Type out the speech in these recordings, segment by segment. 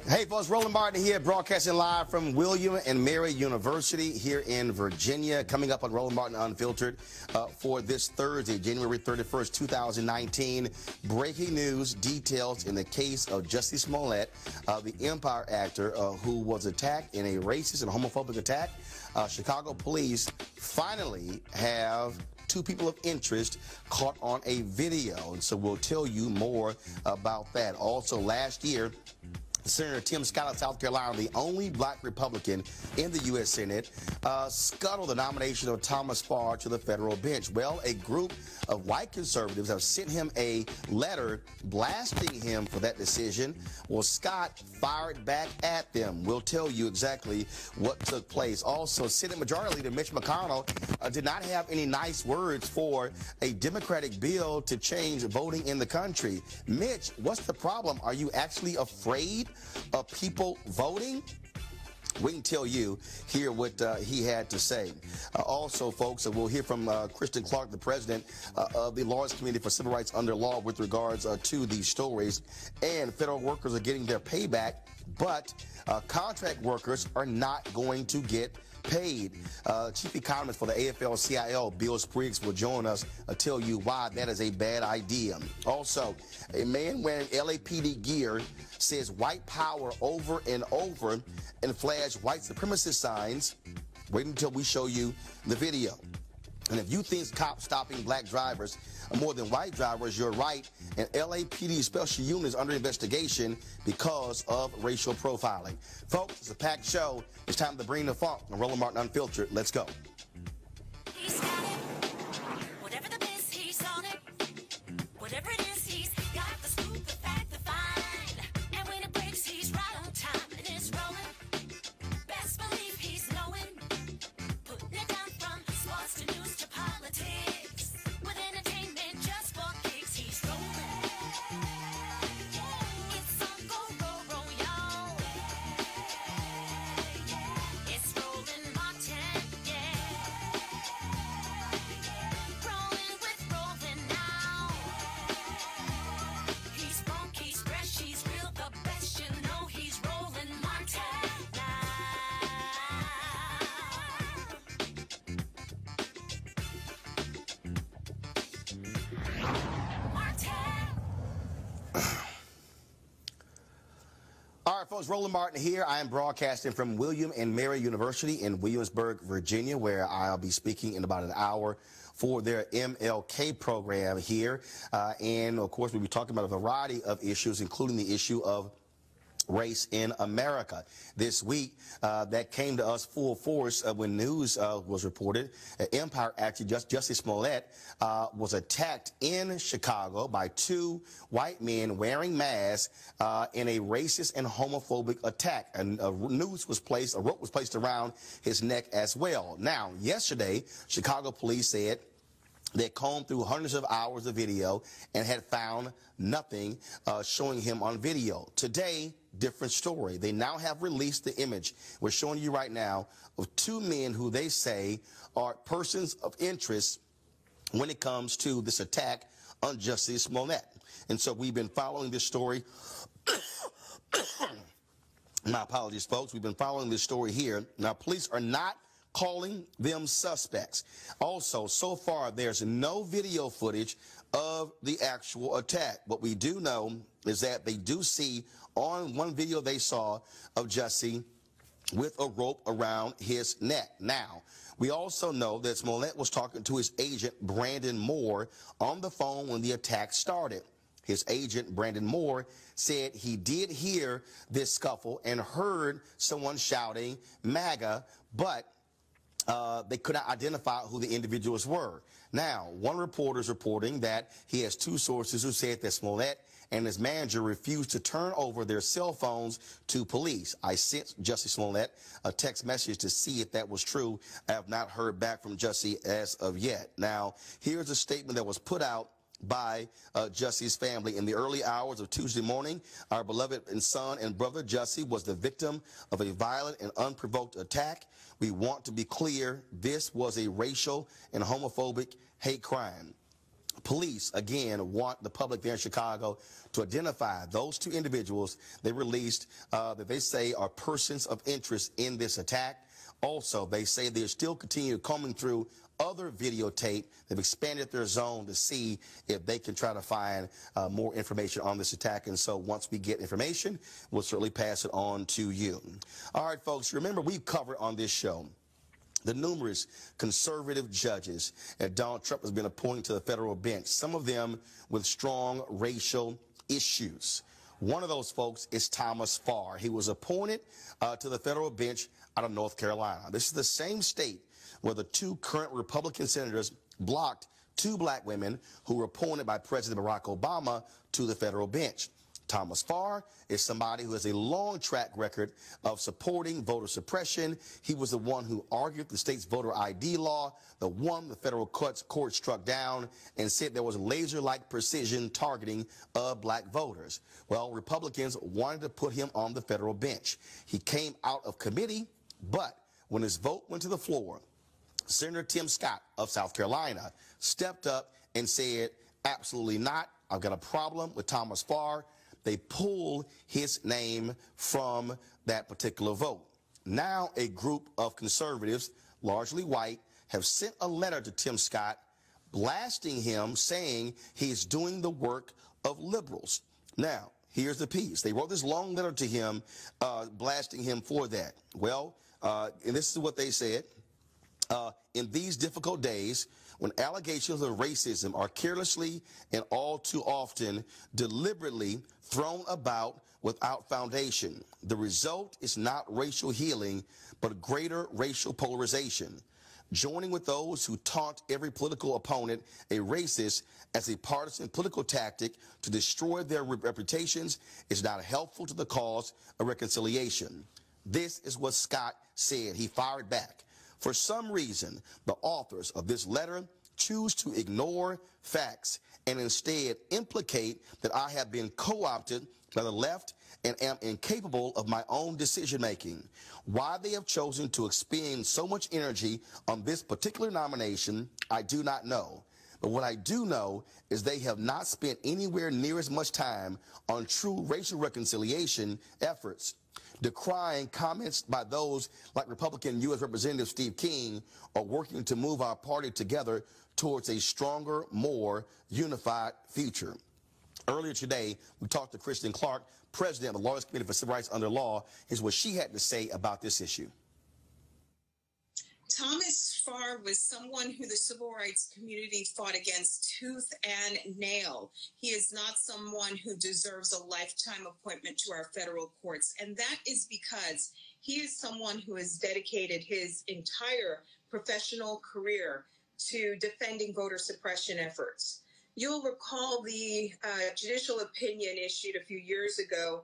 Hey folks, Roland Martin here, broadcasting live from William and Mary University here in Virginia. Coming up on Roland Martin Unfiltered for this Thursday, January 31st, 2019. Breaking news, details in the case of Jussie Smollett, the Empire actor who was attacked in a racist and homophobic attack. Chicago police finally have two people of interest caught on a video, and so we'll tell you more about that. Also, last year, Senator Tim Scott of South Carolina, the only black Republican in the U.S. Senate, scuttled the nomination of Thomas Farr to the federal bench. Well, a group of white conservatives have sent him a letter blasting him for that decision. Well, Scott fired back at them. We'll tell you exactly what took place. Also, Senate Majority Leader Mitch McConnell did not have any nice words for a Democratic bill to change voting in the country. Mitch, what's the problem? Are you actually afraid of people voting? We can tell you here what he had to say. Also, folks, we'll hear from Kristen Clark, the president of the Lawrence Committee for Civil Rights Under Law, with regards to these stories. And federal workers are getting their payback but contract workers are not going to get paid. Chief economist for the AFL-CIO, Bill Spriggs, will join us to tell you why that is a bad idea. Also, a man wearing LAPD gear says white power over and over and flashed white supremacist signs. Wait until we show you the video. And if you think cops stopping black drivers are more than white drivers, you're right. And LAPD special unit is under investigation because of racial profiling. Folks, it's a packed show. It's time to bring the funk on Roland Martin Unfiltered. Let's go. He's got it. Whatever the biz, he's on it. Whatever it is, he's got the scoop, the fact, the find. And when it breaks, he's right on time and it's rolling. Best believe he's knowing. Putting it down from sports to news to politics. With entertainment just for kicks, he's rolling. It's on go, y'all. It's Roland Martin, yeah. Rolling with Roland now. He's funky, he's fresh, he's real, the best, you know he's Roland Martin now. Martin. All right, folks, Roland Martin here. I am broadcasting from William and Mary University in Williamsburg, Virginia, where I'll be speaking in about an hour for their MLK program here. And, of course, we'll be talking about a variety of issues, including the issue of race in America. This week, that came to us full force when news was reported. Empire actor Jussie Smollett was attacked in Chicago by two white men wearing masks in a racist and homophobic attack. And a rope was placed around his neck as well. Now, yesterday, Chicago police said they combed through hundreds of hours of video and had found nothing showing him on video. Today, different story. They now have released the image we're showing you right now of two men who they say are persons of interest when it comes to this attack on Jussie Smollett. And so we've been following this story. My apologies, folks. We've been following this story here. Now, police are not calling them suspects. Also, so far, there's no video footage of the actual attack. What we do know is that they do see on one video they saw of Jussie with a rope around his neck. Now, we also know that Smollett was talking to his agent, Brandon Moore, on the phone when the attack started. His agent, Brandon Moore, said he did hear this scuffle and heard someone shouting MAGA, but they could not identify who the individuals were. Now, one reporter is reporting that he has two sources who said that Smollett and his manager refused to turn over their cell phones to police. I sent Jussie Smollett a text message to see if that was true. I have not heard back from Jussie as of yet. Now, here's a statement that was put out by Jussie's family. In the early hours of Tuesday morning, our beloved son and brother Jussie was the victim of a violent and unprovoked attack. We want to be clear, this was a racial and homophobic hate crime. Police, again, want the public there in Chicago to identify those two individuals they released that they say are persons of interest in this attack. Also, they say they're still continuing combing through other videotape. They've expanded their zone to see if they can try to find more information on this attack. And so once we get information, we'll certainly pass it on to you. All right, folks, remember we've covered on this show the numerous conservative judges that Donald Trump has been appointing to the federal bench, some of them with strong racial issues. One of those folks is Thomas Farr. He was appointed to the federal bench out of North Carolina. This is the same state where the two current Republican senators blocked two black women who were appointed by President Barack Obama to the federal bench. Thomas Farr is somebody who has a long track record of supporting voter suppression. He was the one who argued the state's voter ID law, the one the federal court struck down and said there was laser-like precision targeting of black voters. Well, Republicans wanted to put him on the federal bench. He came out of committee, but when his vote went to the floor, Senator Tim Scott of South Carolina stepped up and said, absolutely not. I've got a problem with Thomas Farr. they pulled his name from that particular vote. Now a group of conservatives, largely white, have sent a letter to Tim Scott blasting him, saying he's doing the work of liberals. Now, here's the piece. They wrote this long letter to him, blasting him for that. Well, and this is what they said. In these difficult days, when allegations of racism are carelessly and all too often deliberately thrown about without foundation, the result is not racial healing, but greater racial polarization. Joining with those who taunt every political opponent a racist as a partisan political tactic to destroy their reputations is not helpful to the cause of reconciliation. This is what Scott said. He fired back. For some reason, the authors of this letter choose to ignore facts and instead implicate that I have been co-opted by the left and am incapable of my own decision-making. Why they have chosen to expend so much energy on this particular nomination, I do not know. But what I do know is they have not spent anywhere near as much time on true racial reconciliation efforts, decrying comments by those like Republican U.S. Representative Steve King are working to move our party together towards a stronger, more unified future. Earlier today, we talked to Kristen Clark, president of the Lawyers Committee for Civil Rights Under Law. Here's what she had to say about this issue. Thomas Farr was someone who the civil rights community fought against tooth and nail. He is not someone who deserves a lifetime appointment to our federal courts. And that is because he is someone who has dedicated his entire professional career to defending voter suppression efforts. You'll recall the judicial opinion issued a few years ago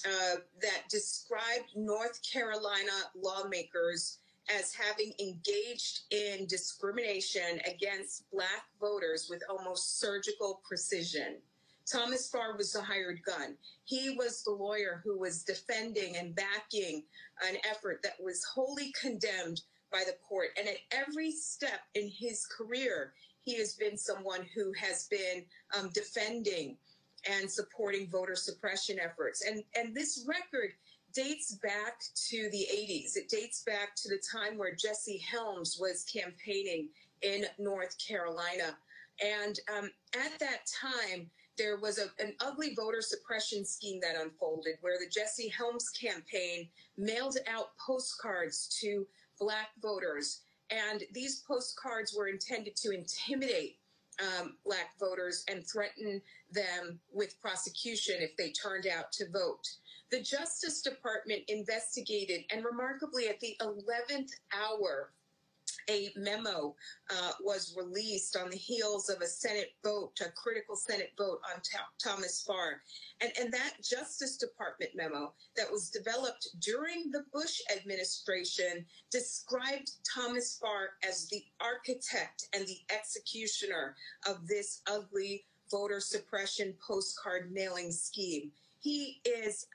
that described North Carolina lawmakers as having engaged in discrimination against Black voters with almost surgical precision. Thomas Farr was the hired gun. He was the lawyer who was defending and backing an effort that was wholly condemned by the court. And at every step in his career, he has been someone who has been defending and supporting voter suppression efforts. And this record dates back to the 80s. It dates back to the time where Jesse Helms was campaigning in North Carolina. And at that time, there was an ugly voter suppression scheme that unfolded where the Jesse Helms campaign mailed out postcards to Black voters. And these postcards were intended to intimidate Black voters and threaten them with prosecution if they turned out to vote. The Justice Department investigated, and remarkably, at the 11th hour, a memo was released on the heels of a Senate vote, a critical Senate vote on Thomas Farr. And that Justice Department memo that was developed during the Bush administration described Thomas Farr as the architect and the executioner of this ugly voter suppression postcard mailing scheme. He is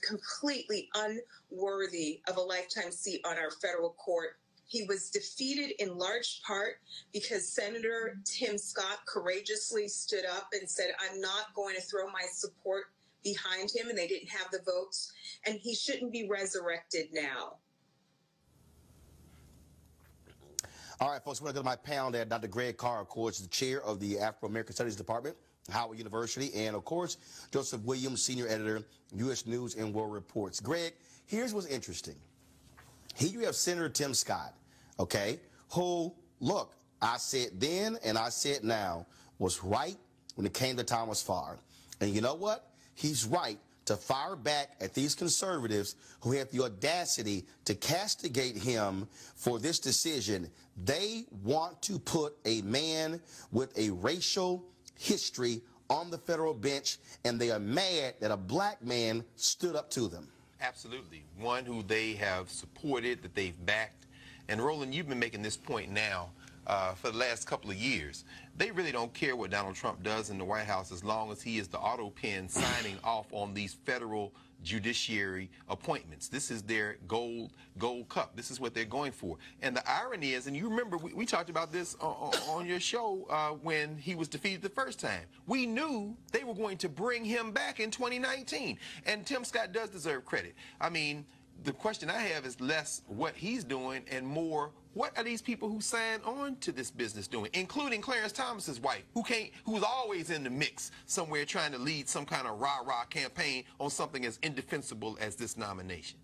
completely unworthy of a lifetime seat on our federal court. He was defeated in large part because Senator Tim Scott courageously stood up and said, I'm not going to throw my support behind him, and they didn't have the votes, and he shouldn't be resurrected now. All right, folks, we're going to go to my panel there. Dr. Greg Carr, of course, is the chair of the Afro-American Studies Department, Howard University, and, of course, Joseph Williams, senior editor, U.S. News and World Reports. Greg, here's what's interesting. Here you have Senator Tim Scott, okay, who, look, I said then and I said now, was right when it came to Thomas Farr. And you know what? He's right to fire back at these conservatives who have the audacity to castigate him for this decision. They want to put a man with a racial history on the federal bench, and they are mad that a Black man stood up to them. Absolutely. One who they have supported, that they've backed. And Roland, you've been making this point now for the last couple of years. They really don't care what Donald Trump does in the White House as long as he is the auto pen signing off on these federal judiciary appointments. This is their gold cup. This is what they're going for. And the irony is, and you remember we talked about this on your show when he was defeated the first time. We knew they were going to bring him back in 2019. And Tim Scott does deserve credit. I mean, the question I have is less what he's doing and more what are these people who signed on to this business doing, including Clarence Thomas's wife, who's always in the mix somewhere trying to lead some kind of rah-rah campaign on something as indefensible as this nomination.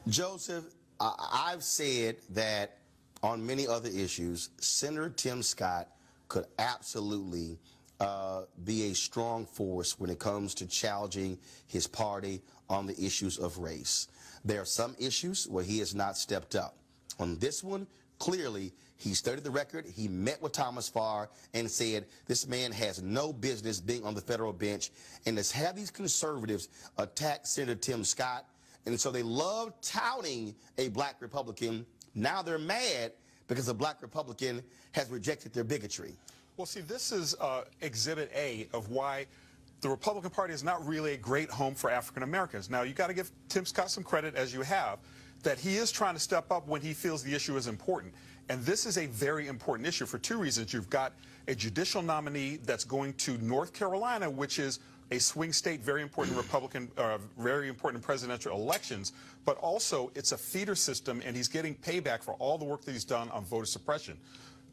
Joseph, I've said that on many other issues, Senator Tim Scott could absolutely be a strong force when it comes to challenging his party on the issues of race. There are some issues where he has not stepped up. On this one, clearly, he studied the record. He met with Thomas Farr and said this man has no business being on the federal bench. And to have these conservatives attack Senator Tim Scott, and so they love touting a black Republican. Now they're mad because a black Republican has rejected their bigotry. Well, see, this is Exhibit A of why the Republican Party is not really a great home for African Americans. Now, you got to give Tim Scott some credit, as you have, that he is trying to step up when he feels the issue is important. And this is a very important issue for two reasons. You've got a judicial nominee that's going to North Carolina, which is a swing state, very important Republican, very important presidential elections, but also it's a feeder system, and he's getting payback for all the work that he's done on voter suppression.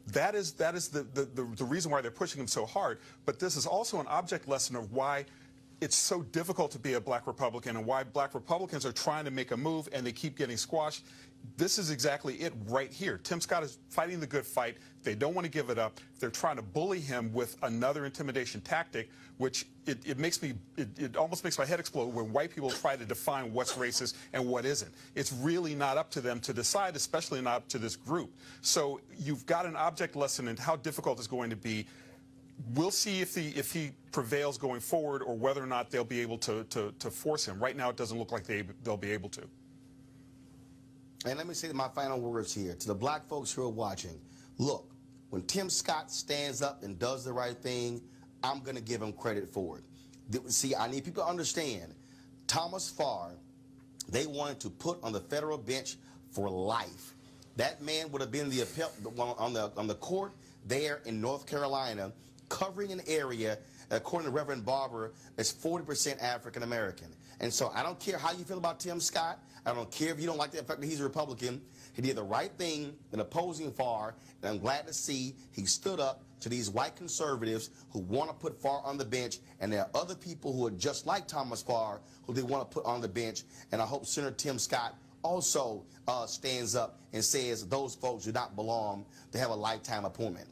That is the reason why they're pushing him so hard. But this is also an object lesson of why it's so difficult to be a black Republican and why black Republicans are trying to make a move and they keep getting squashed. This is exactly it right here. Tim Scott is fighting the good fight. They don't want to give it up. They're trying to bully him with another intimidation tactic, which it almost makes my head explode when white people try to define what's racist and what isn't. It's really not up to them to decide, especially not up to this group. So you've got an object lesson in how difficult it's going to be. We'll see if he prevails going forward or whether or not they'll be able to force him. Right now, it doesn't look like they'll be able to. And let me say my final words here to the black folks who are watching. Look, when Tim Scott stands up and does the right thing, I'm going to give him credit for it. See, I need people to understand, Thomas Farr, they wanted to put on the federal bench for life. That man would have been on the court there in North Carolina, covering an area, according to Reverend Barber, is 40% African American. And so I don't care how you feel about Tim Scott. I don't care if you don't like the fact that he's a Republican. He did the right thing in opposing Farr, and I'm glad to see he stood up to these white conservatives who want to put Farr on the bench, and there are other people who are just like Thomas Farr who they want to put on the bench, and I hope Senator Tim Scott also stands up and says those folks do not belong to have a lifetime appointment.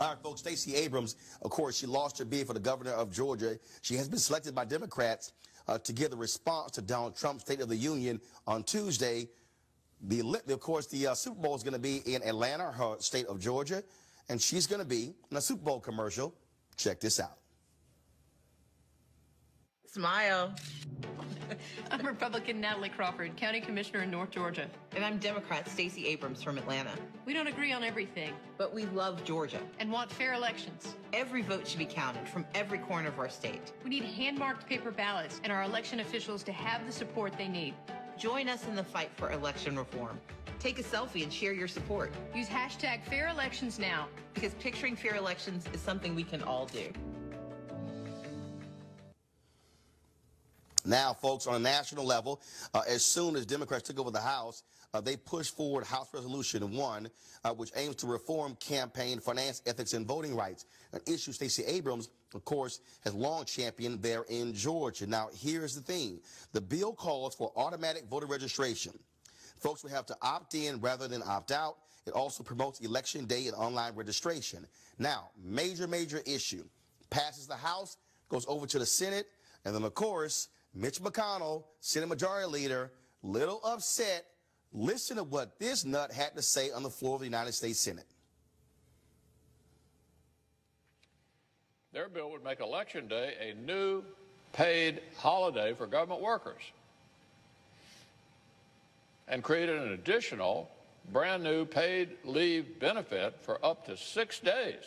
All right, folks, Stacey Abrams, of course, she lost her bid for the governor of Georgia. She has been selected by Democrats to give the response to Donald Trump's State of the Union on Tuesday. Of course, the Super Bowl is going to be in Atlanta, her state of Georgia, and she's going to be in a Super Bowl commercial. Check this out. Smile. I'm Republican Natalie Crawford, County Commissioner in North Georgia. And I'm Democrat Stacey Abrams from Atlanta. We don't agree on everything. But we love Georgia. And want fair elections. Every vote should be counted from every corner of our state. We need hand-marked paper ballots and our election officials to have the support they need. Join us in the fight for election reform. Take a selfie and share your support. Use hashtag #FairElectionsNow. Because picturing fair elections is something we can all do. Now, folks, on a national level, as soon as Democrats took over the House, they pushed forward House Resolution 1, which aims to reform campaign finance, ethics, and voting rights, an issue Stacey Abrams, of course, has long championed there in Georgia. Now, here's the thing. The bill calls for automatic voter registration. Folks will have to opt in rather than opt out. It also promotes Election Day and online registration. Now, major issue. Passes the House, goes over to the Senate, and then, of course, Mitch McConnell, Senate Majority Leader, little upset. Listen to what this nut had to say on the floor of the United States Senate. Their bill would make Election Day a new paid holiday for government workers and created an additional brand new paid leave benefit for up to 6 days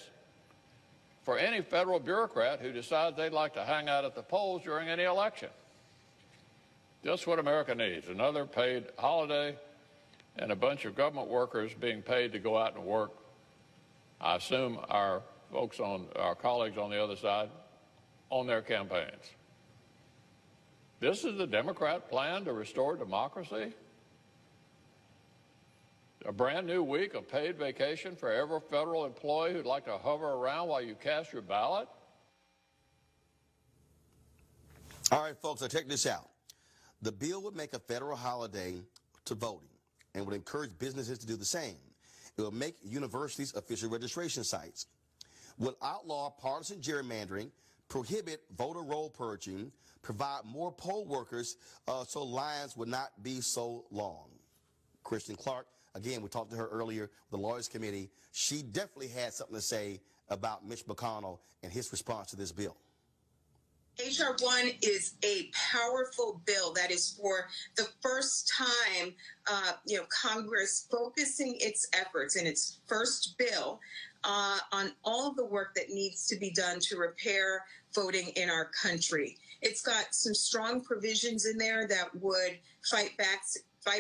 for any federal bureaucrat who decides they'd like to hang out at the polls during any election. Just what America needs, another paid holiday and a bunch of government workers being paid to go out and work. I assume our colleagues on the other side, on their campaigns. This is the Democrat plan to restore democracy? A brand new week of paid vacation for every federal employee who'd like to hover around while you cast your ballot? All right, folks, so check this out. The bill would make a federal holiday to voting and would encourage businesses to do the same. It would make universities official registration sites, would outlaw partisan gerrymandering, prohibit voter roll purging, provide more poll workers so lines would not be so long. Kristen Clark, again, we talked to her earlier, the Lawyers Committee. She definitely had something to say about Mitch McConnell and his response to this bill. H.R. 1 is a powerful bill that is for the first time, Congress focusing its efforts in its first bill on all of the work that needs to be done to repair voting in our country. It's got some strong provisions in there that would fight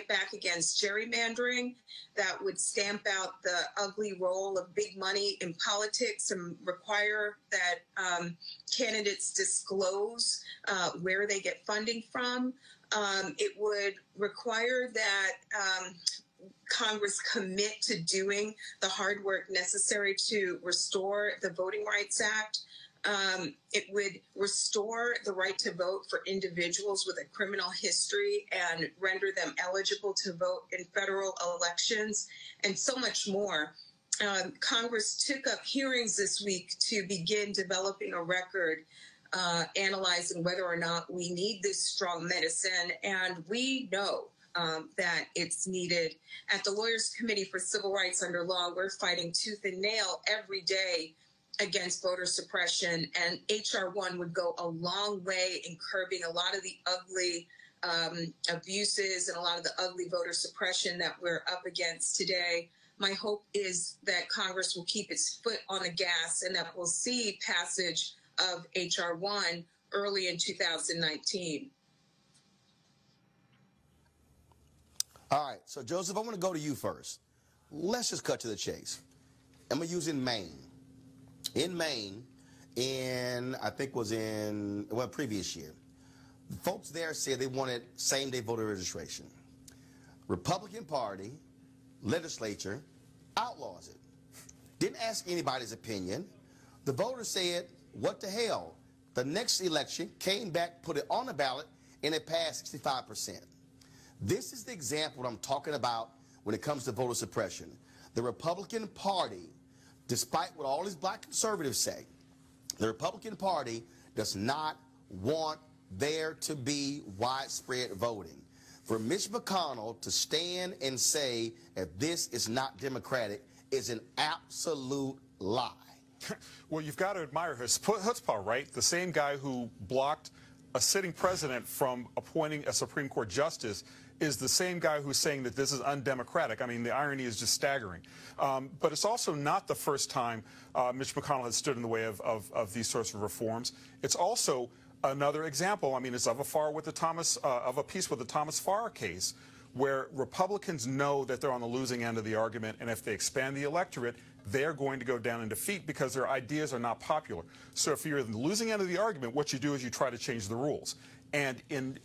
back against gerrymandering, that would stamp out the ugly role of big money in politics and require that candidates disclose where they get funding from. It would require that Congress commit to doing the hard work necessary to restore the Voting Rights Act. It would restore the right to vote for individuals with a criminal history and render them eligible to vote in federal elections, and so much more. Congress took up hearings this week to begin developing a record analyzing whether or not we need this strong medicine, and we know that it's needed. At the Lawyers Committee for Civil Rights Under Law, we're fighting tooth and nail every day against voter suppression, and H.R. 1 would go a long way in curbing a lot of the ugly abuses and a lot of the ugly voter suppression that we're up against today. My hope is that Congress will keep its foot on the gas and that we'll see passage of H.R. 1 early in 2019. All right, so Joseph, I want to go to you first. Let's just cut to the chase. I'm going to use in Maine. In Maine, I think was in, previous year, folks there said they wanted same-day voter registration. Republican Party legislature outlaws it. Didn't ask anybody's opinion. The voters said, what the hell? The next election came back, put it on the ballot, and it passed 65%. This is the example what I'm talking about when it comes to voter suppression. The Republican Party, despite what all these black conservatives say, the Republican Party does not want there to be widespread voting. For Mitch McConnell to stand and say that this is not democratic is an absolute lie. Well, you've got to admire his chutzpah, right? The same guy who blocked a sitting president from appointing a Supreme Court justice is the same guy who's saying that this is undemocratic. I mean, the irony is just staggering. But it's also not the first time Mitch McConnell has stood in the way of these sorts of reforms. It's also another example. I mean, it's of a piece with the Thomas Farr case, where Republicans know that they're on the losing end of the argument, and if they expand the electorate, they're going to go down in defeat because their ideas are not popular. So if you're in the losing end of the argument, what you do is you try to change the rules. And in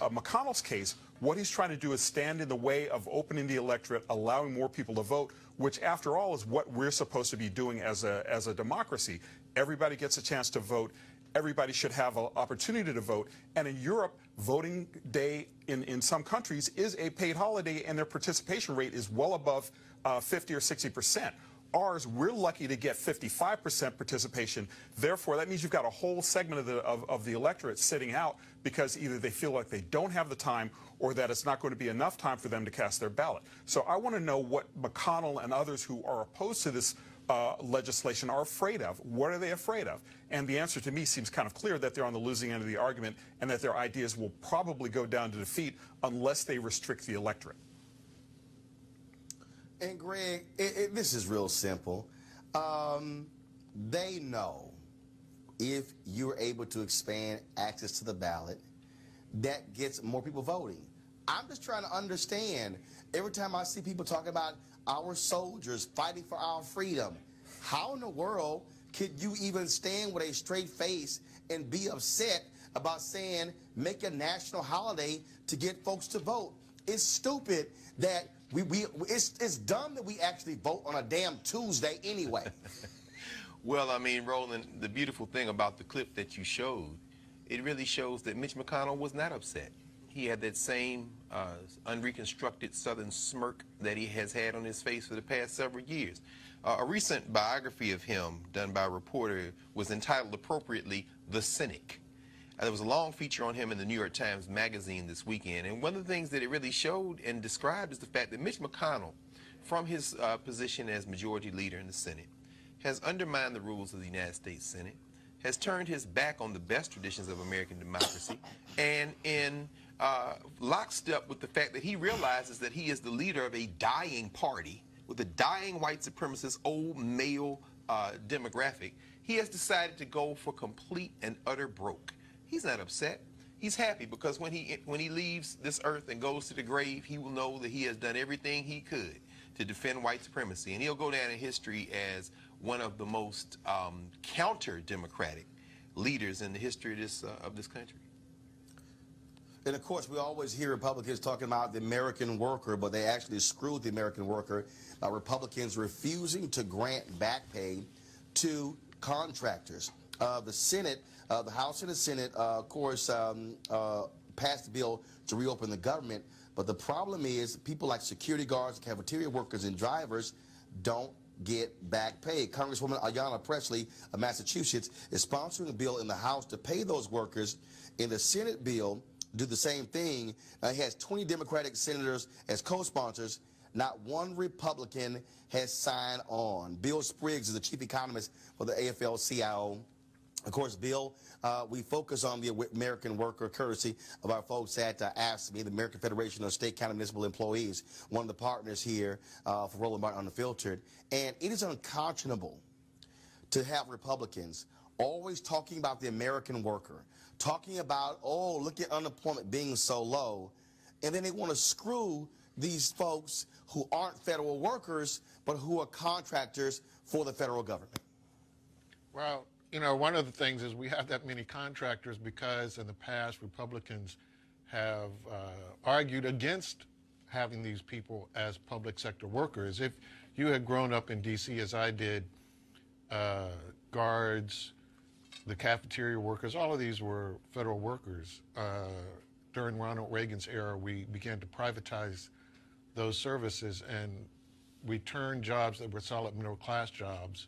McConnell's case, what he's trying to do is stand in the way of opening the electorate, allowing more people to vote, which, after all, is what we're supposed to be doing as a democracy. Everybody gets a chance to vote. Everybody should have an opportunity to vote. And in Europe, voting day in some countries is a paid holiday, and their participation rate is well above 50 or 60%. Ours, we're lucky to get 55% participation. Therefore, that means you've got a whole segment of the electorate sitting out because either they feel like they don't have the time or that it's not going to be enough time for them to cast their ballot. So I want to know what McConnell and others who are opposed to this legislation are afraid of. What are they afraid of? And the answer to me seems kind of clear, that they're on the losing end of the argument and that their ideas will probably go down to defeat unless they restrict the electorate. And Greg, this is real simple. They know if you're able to expand access to the ballot, that gets more people voting. I'm just trying to understand, every time I see people talking about our soldiers fighting for our freedom, how in the world could you even stand with a straight face and be upset about saying make a national holiday to get folks to vote? It's stupid that it's dumb that we actually vote on a damn Tuesday anyway. Well, I mean, Roland, the beautiful thing about the clip that you showed, it really shows that Mitch McConnell was not upset. He had that same unreconstructed Southern smirk that he has had on his face for the past several years. A recent biography of him done by a reporter was entitled appropriately, The Cynic. There was a long feature on him in the New York Times Magazine this weekend, and one of the things that it really showed and described is the fact that Mitch McConnell, from his position as majority leader in the Senate, has undermined the rules of the United States Senate, has turned his back on the best traditions of American democracy, and in lockstep with the fact that he realizes that he is the leader of a dying party with a dying white supremacist old male demographic, he has decided to go for complete and utter broke. He's not upset. He's happy because when he leaves this earth and goes to the grave, he will know that he has done everything he could to defend white supremacy, and he'll go down in history as one of the most counter-democratic leaders in the history of this country. And of course, we always hear Republicans talking about the American worker, but they actually screwed the American worker by Republicans refusing to grant back pay to contractors. The Senate, the House and the Senate, of course, passed the bill to reopen the government. But the problem is people like security guards, cafeteria workers, and drivers don't get back pay. Congresswoman Ayanna Pressley of Massachusetts is sponsoring a bill in the House to pay those workers. In the Senate bill, do the same thing. It has 20 Democratic senators as co-sponsors. Not one Republican has signed on. Bill Spriggs is the chief economist for the AFL-CIO. Of course, Bill, we focus on the American worker, courtesy of our folks at AFSCME, the American Federation of State, County, Municipal Employees, one of the partners here for Roland Martin Unfiltered. And it is unconscionable to have Republicans always talking about the American worker, talking about, oh, look at unemployment being so low, and then they want to screw these folks who aren't federal workers, but who are contractors for the federal government. Well, you know, one of the things is we have that many contractors because in the past Republicans have argued against having these people as public sector workers. If you had grown up in D.C. as I did, guards, the cafeteria workers, all of these were federal workers. During Ronald Reagan's era, we began to privatize those services, and we turned jobs that were solid middle class jobs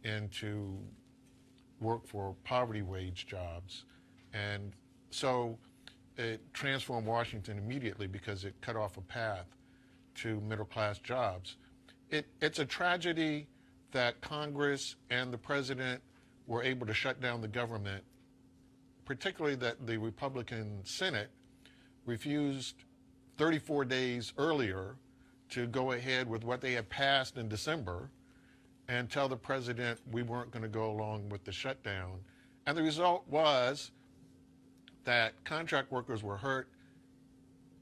into work for poverty wage jobs. And so it transformed Washington immediately because it cut off a path to middle class jobs. It's a tragedy that Congress and the president were able to shut down the government, particularly that the Republican Senate refused 34 days earlier to go ahead with what they had passed in December and tell the president we weren't going to go along with the shutdown. And the result was that contract workers were hurt.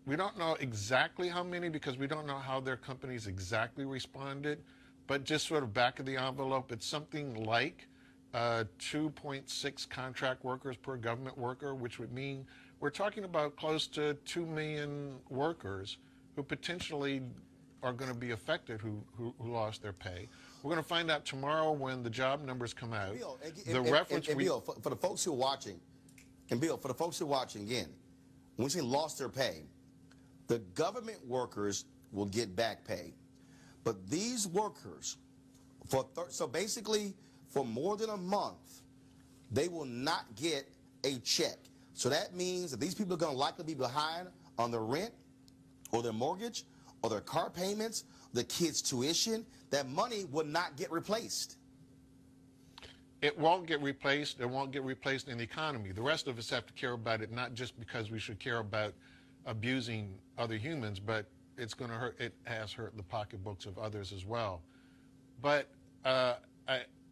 We don't know exactly how many because we don't know how their companies exactly responded, but just sort of back of the envelope, it's something like 2.6 contract workers per government worker, which would mean we're talking about close to 2 million workers who potentially are going to be affected who lost their pay. We're going to find out tomorrow when the job numbers come out. Bill, for the folks who are watching, again, when we say lost their pay, the government workers will get back pay. But these workers, so basically for more than a month, they will not get a check. So that means that these people are going to likely be behind on their rent or their mortgage or their car payments, the kids' tuition. That money will not get replaced. It won't get replaced. It won't get replaced in the economy. The rest of us have to care about it, not just because we should care about abusing other humans, but it's going to hurt. It has hurt the pocketbooks of others as well. But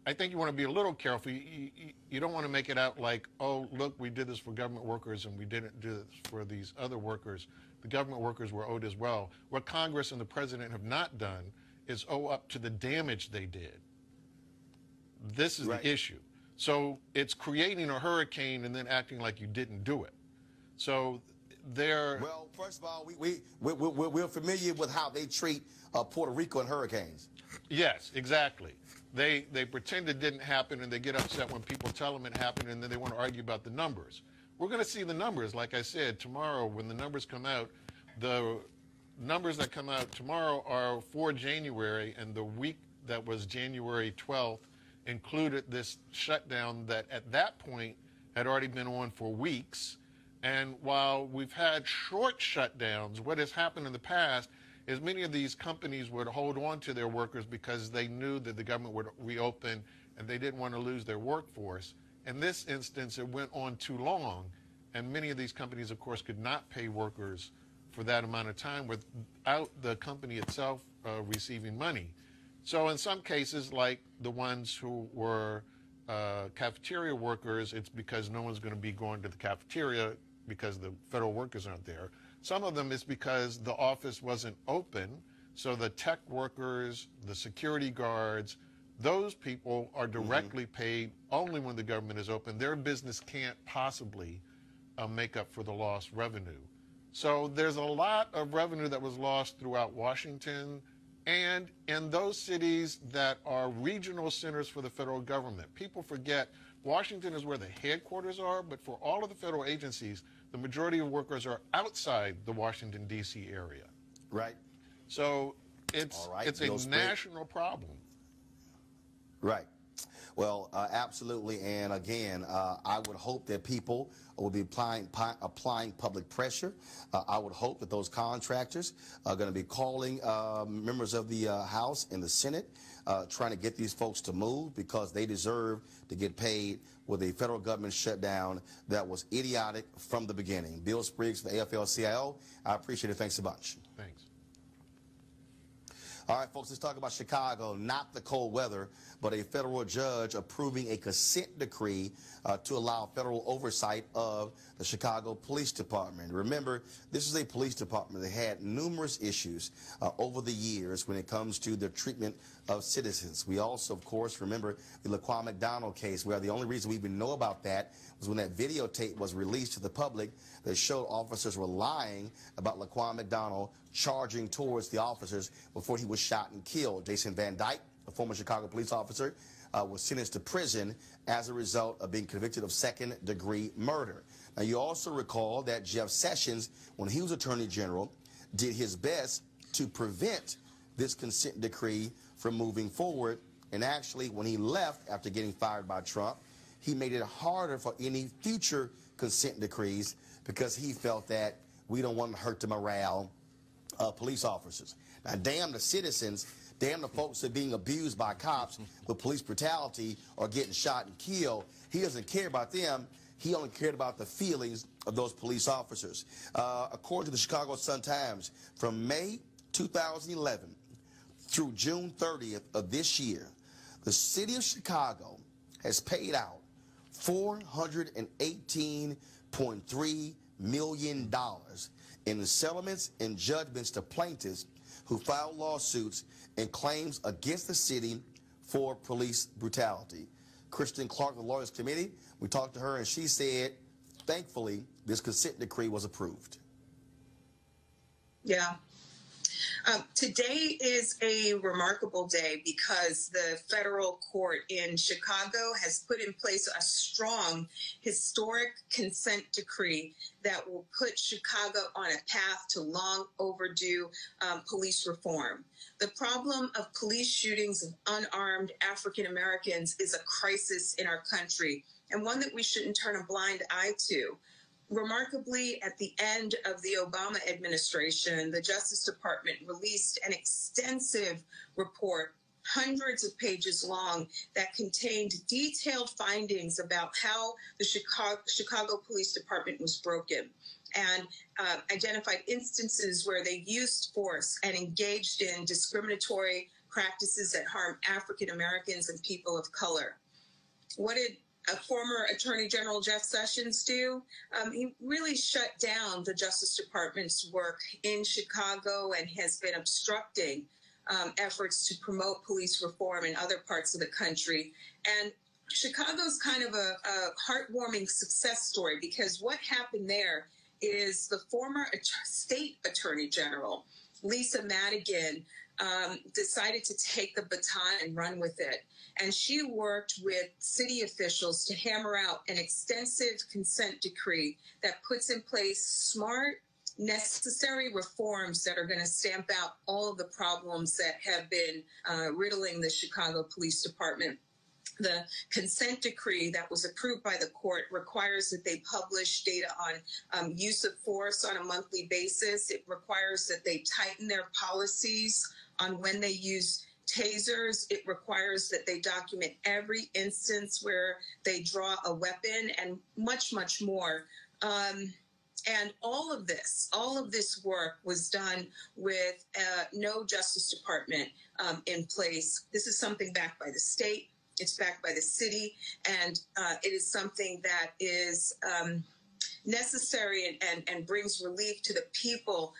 I think you want to be a little careful. You don't want to make it out like, oh, look, we did this for government workers and we didn't do this for these other workers. The government workers were owed as well. What Congress and the president have not done is owe up to the damage they did. This is the issue. So it's creating a hurricane and then acting like you didn't do it. So they're... Well, first of all, we're familiar with how they treat Puerto Rico and hurricanes. Yes, exactly. They pretend it didn't happen, and they get upset when people tell them it happened, and then they want to argue about the numbers. We're going to see the numbers, like I said, tomorrow when the numbers come out. The numbers that come out tomorrow are for January, and the week that was January 12th included this shutdown that at that point had already been on for weeks. And while we've had short shutdowns, what has happened in the past is many of these companies would hold on to their workers because they knew that the government would reopen and they didn't want to lose their workforce. In this instance, it went on too long, and many of these companies, of course, could not pay workers for that amount of time without the company itself receiving money. So in some cases, like the ones who were cafeteria workers, it's because no one's going to be going to the cafeteria because the federal workers aren't there. Some of them is because the office wasn't open, so the tech workers, the security guards, those people are directly paid only when the government is open. Their business can't possibly make up for the lost revenue. So there's a lot of revenue that was lost throughout Washington and in those cities that are regional centers for the federal government. People forget Washington is where the headquarters are, but for all of the federal agencies, the majority of workers are outside the Washington, D.C. area. Right. So it's a national problem. Right. Well, absolutely. And again, I would hope that people will be applying public pressure. I would hope that those contractors are going to be calling members of the House and the Senate, trying to get these folks to move because they deserve to get paid with a federal government shutdown that was idiotic from the beginning. Bill Spriggs from the AFL-CIO, I appreciate it. Thanks a bunch. Thanks. All right, folks, let's talk about Chicago, not the cold weather, but a federal judge approving a consent decree to allow federal oversight of the Chicago Police Department. Remember, this is a police department that had numerous issues over the years when it comes to the treatment of citizens. We also, of course, remember the Laquan McDonald case, where the only reason we even know about that was when that videotape was released to the public that showed officers were lying about Laquan McDonald charging towards the officers before he was shot and killed. Jason Van Dyke, a former Chicago police officer, was sentenced to prison as a result of being convicted of second-degree murder. Now, you also recall that Jeff Sessions, when he was Attorney General, did his best to prevent this consent decree from moving forward. And actually, when he left after getting fired by Trump, he made it harder for any future consent decrees because he felt that we don't want to hurt the morale of police officers. Now, damn the citizens, damn the folks that are being abused by cops with police brutality or getting shot and killed. He doesn't care about them. He only cared about the feelings of those police officers. According to the Chicago Sun-Times, from May 2011 through June 30th of this year, the city of Chicago has paid out $418.3 million in settlements and judgments to plaintiffs who filed lawsuits and claims against the city for police brutality. Kristen Clark, the Lawyers Committee, we talked to her and she said, thankfully, this consent decree was approved. Yeah. Today is a remarkable day because the federal court in Chicago has put in place a strong historic consent decree that will put Chicago on a path to long overdue police reform. The problem of police shootings of unarmed African Americans is a crisis in our country and one that we shouldn't turn a blind eye to. Remarkably, at the end of the Obama administration, the Justice Department released an extensive report, hundreds of pages long, that contained detailed findings about how the Chicago Police Department was broken and identified instances where they used force and engaged in discriminatory practices that harm African Americans and people of color. What did a former Attorney General Jeff Sessions do? He really shut down the Justice Department's work in Chicago and has been obstructing efforts to promote police reform in other parts of the country. And Chicago's kind of a heartwarming success story, because what happened there is the former state attorney general, Lisa Madigan, decided to take the baton and run with it. And she worked with city officials to hammer out an extensive consent decree that puts in place smart, necessary reforms that are going to stamp out all of the problems that have been riddling the Chicago Police Department. The consent decree that was approved by the court requires that they publish data on use of force on a monthly basis. It requires that they tighten their policies on when they use tasers. It requires that they document every instance where they draw a weapon, and much, much more. And all of this work was done with no Justice Department in place. This is something backed by the state. It's backed by the city, and it is something that is necessary and brings relief to the people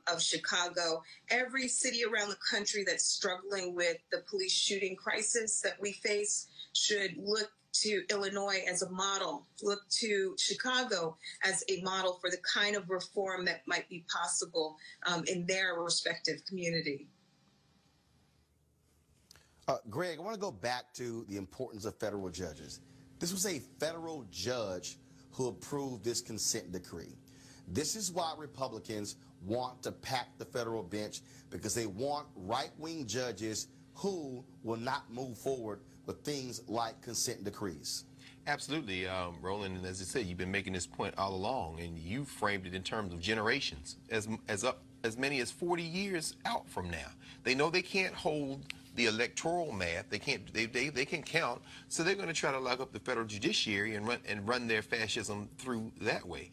of Chicago. Every city around the country that's struggling with the police shooting crisis that we face should look to Illinois as a model, look to Chicago as a model for the kind of reform that might be possible in their respective community. Greg, I want to go back to the importance of federal judges. This was a federal judge who approved this consent decree. This is why Republicans want to pack the federal bench, because they want right-wing judges who will not move forward with things like consent decrees. Absolutely, Roland, and as I said, you've been making this point all along, and you framed it in terms of generations, as many as 40 years out from now. They know they can't hold the electoral math. They can't. They can count, so they're going to try to lock up the federal judiciary and run their fascism through that way.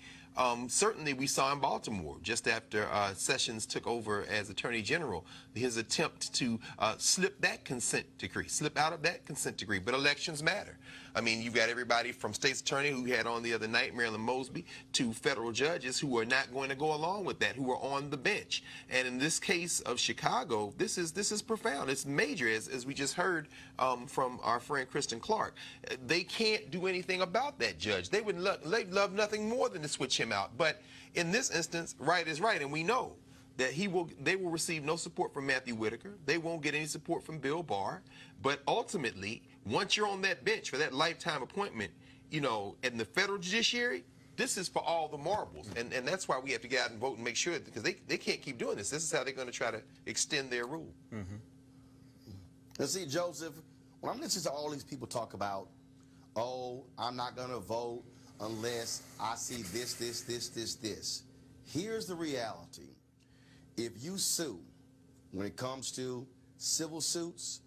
Certainly, we saw in Baltimore, just after Sessions took over as Attorney General, his attempt to slip out of that consent decree. But elections matter. I mean, you've got everybody from state's attorney who had on the other night, Marilyn Mosby, to federal judges who are not going to go along with that, who are on the bench. And in this case of Chicago, this is profound. It's major, as we just heard from our friend Kristen Clark. They can't do anything about that judge. They'd love nothing more than to switch him out. But in this instance, right is right, and we know that they will receive no support from Matthew Whitaker. They won't get any support from Bill Barr. But ultimately, once you're on that bench for that lifetime appointment, you know, in the federal judiciary, this is for all the marbles. And that's why we have to get out and vote and make sure, because they can't keep doing this. This is how they're going to try to extend their rule. Mm-hmm. And see, Joseph, when I'm listening to all these people talk about, oh, I'm not going to vote unless I see this. Here's the reality. If you sue, when it comes to civil suits,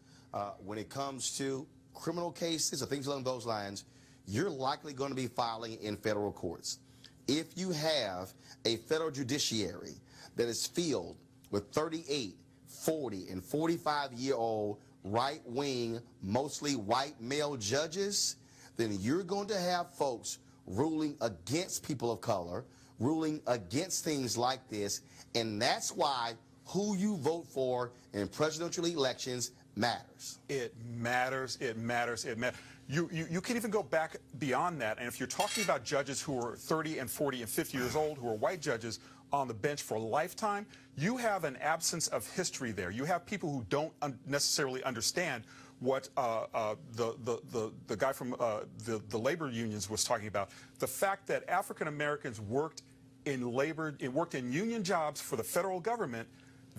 when it comes to criminal cases or things along those lines, you're likely going to be filing in federal courts. If you have a federal judiciary that is filled with 38, 40, and 45-year-old right-wing, mostly white male judges, then you're going to have folks ruling against people of color, ruling against things like this, and that's why who you vote for in presidential elections matters. It matters. It matters. It matters. You can even go back beyond that, and if you're talking about judges who are 30 and 40 and 50 years old, who are white judges on the bench for a lifetime, you have an absence of history there. You have people who don't necessarily understand what the guy from the labor unions was talking about. The fact that African Americans worked in union jobs for the federal government,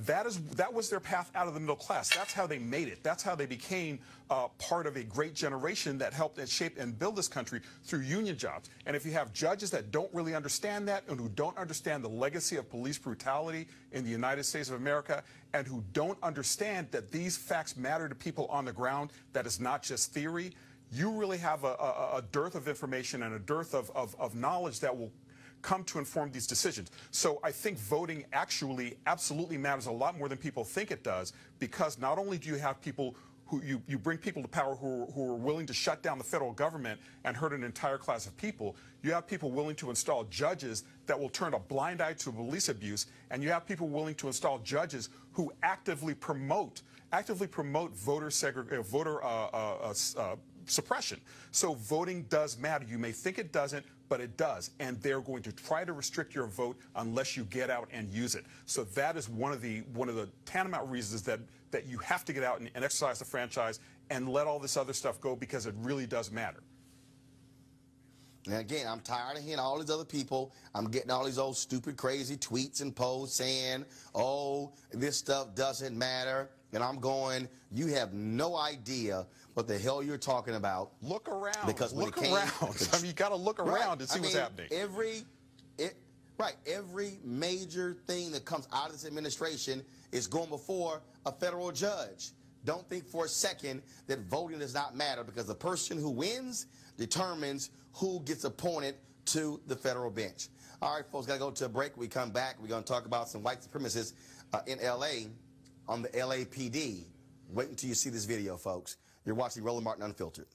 that was their path out of the middle class. That's how they made it. That's how they became part of a great generation that helped and shape and build this country through union jobs. And if you have judges that don't really understand that, and who don't understand the legacy of police brutality in the United States of America, and who don't understand that these facts matter to people on the ground, that is not just theory, you really have a dearth of information and a dearth of knowledge that will come to inform these decisions. So I think voting actually absolutely matters a lot more than people think it does, because not only do you have people who you bring people to power who are willing to shut down the federal government and hurt an entire class of people, you have people willing to install judges that will turn a blind eye to police abuse, and you have people willing to install judges who actively promote voter suppression. So voting does matter. You may think it doesn't, but it does, and they're going to try to restrict your vote unless you get out and use it. So that is one of the tantamount reasons that you have to get out and exercise the franchise and let all this other stuff go, because it really does matter. And again, I'm tired of hearing all these other people. I'm getting all these old stupid, crazy tweets and posts saying, oh, this stuff doesn't matter. And I'm going, you have no idea what the hell you're talking about. Look around. Because when look around. I mean, you got to look around and see what's happening. Every major thing that comes out of this administration is going before a federal judge. Don't think for a second that voting does not matter, because the person who wins determines who gets appointed to the federal bench. All right, folks, got to go to a break. We come back. We're going to talk about some white supremacists in L.A. on the LAPD. Wait until you see this video, folks. You're watching Roland Martin Unfiltered.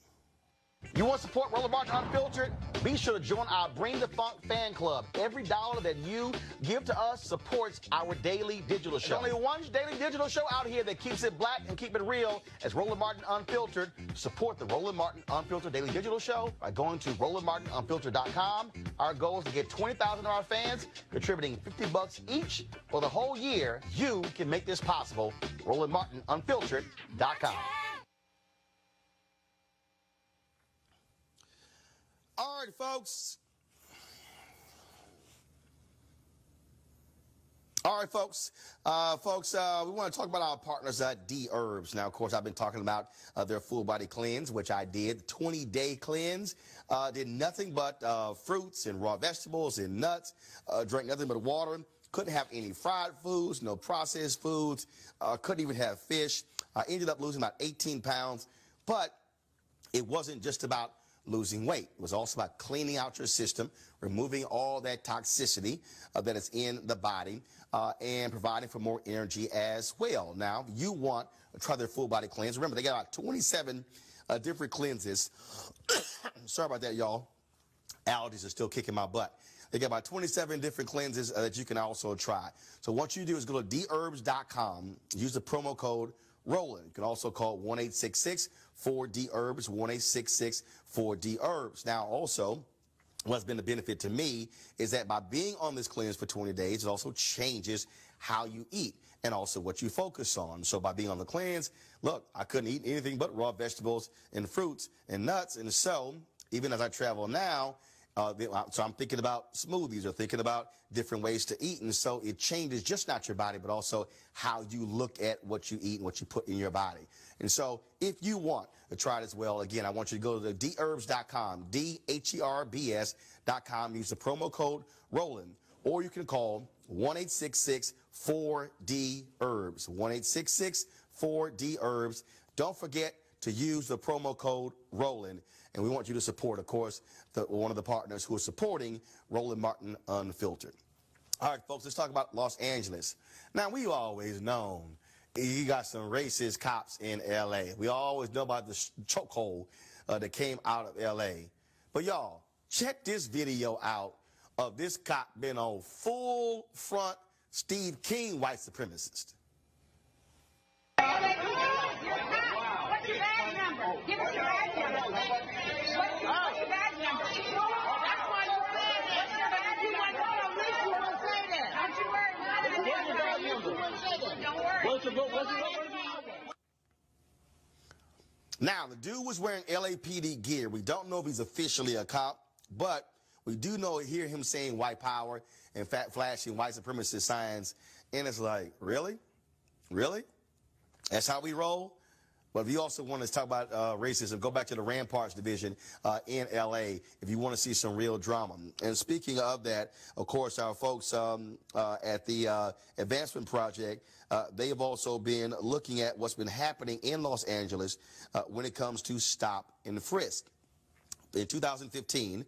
You want to support Roland Martin Unfiltered? Be sure to join our Bring the Funk fan club. Every dollar that you give to us supports our daily digital show. There's only one daily digital show out here that keeps it black and keep it real as Roland Martin Unfiltered. Support the Roland Martin Unfiltered daily digital show by going to RolandMartinUnfiltered.com. Our goal is to get 20,000 of our fans contributing $50 each for the whole year. You can make this possible. RolandMartinUnfiltered.com. All right, folks. We want to talk about our partners at D-Herbs. Now, of course, I've been talking about their full body cleanse, which I did, 20-day cleanse. Did nothing but fruits and raw vegetables and nuts. Drank nothing but water. Couldn't have any fried foods, no processed foods. Couldn't even have fish. I ended up losing about 18 pounds. But it wasn't just about losing weight. It was also about cleaning out your system, removing all that toxicity that is in the body, and providing for more energy as well. Now, you want to try their full body cleanse. Remember, they got about 27 different cleanses. Sorry about that, y'all. Allergies are still kicking my butt. They got about 27 different cleanses that you can also try. So what you do is go to dherbs.com, use the promo code Roland. You can also call 1-866-4D-HERBS, 1-866-4D-HERBS. Now, also, what's been the benefit to me is that by being on this cleanse for 20 days, it also changes how you eat and also what you focus on. So by being on the cleanse, look, I couldn't eat anything but raw vegetables and fruits and nuts. And so even as I travel now, so I'm thinking about smoothies or thinking about different ways to eat. And so it changes just not your body, but also how you look at what you eat and what you put in your body. And so if you want to try it as well, again, I want you to go to dherbs.com, DHERBS.com, use the promo code Roland, or you can call 1-866-4D-HERBS, 1-866-4D-HERBS. Don't forget to use the promo code Roland. And we want you to support, of course, one of the partners who is supporting Roland Martin Unfiltered. All right, folks, let's talk about Los Angeles. Now, we've always known you got some racist cops in L.A. We always know about the chokehold that came out of L.A. But, y'all, check this video out of this cop being on full front Steve King white supremacist. What's your badge number? Give us your badge number. What's your badge number? That's why you're saying that. What's your badge number? You want to say that. Don't you worry. What's your badge number? Don't worry. What's your number? Now, the dude was wearing LAPD gear. We don't know if he's officially a cop, but we do hear him saying white power and flashing white supremacist signs. And it's like, really? Really? That's how we roll? But if you also want to talk about racism, go back to the Ramparts division in L.A. if you want to see some real drama. And speaking of that, of course, our folks at the Advancement Project, they have also been looking at what's been happening in Los Angeles when it comes to stop and frisk. in 2015,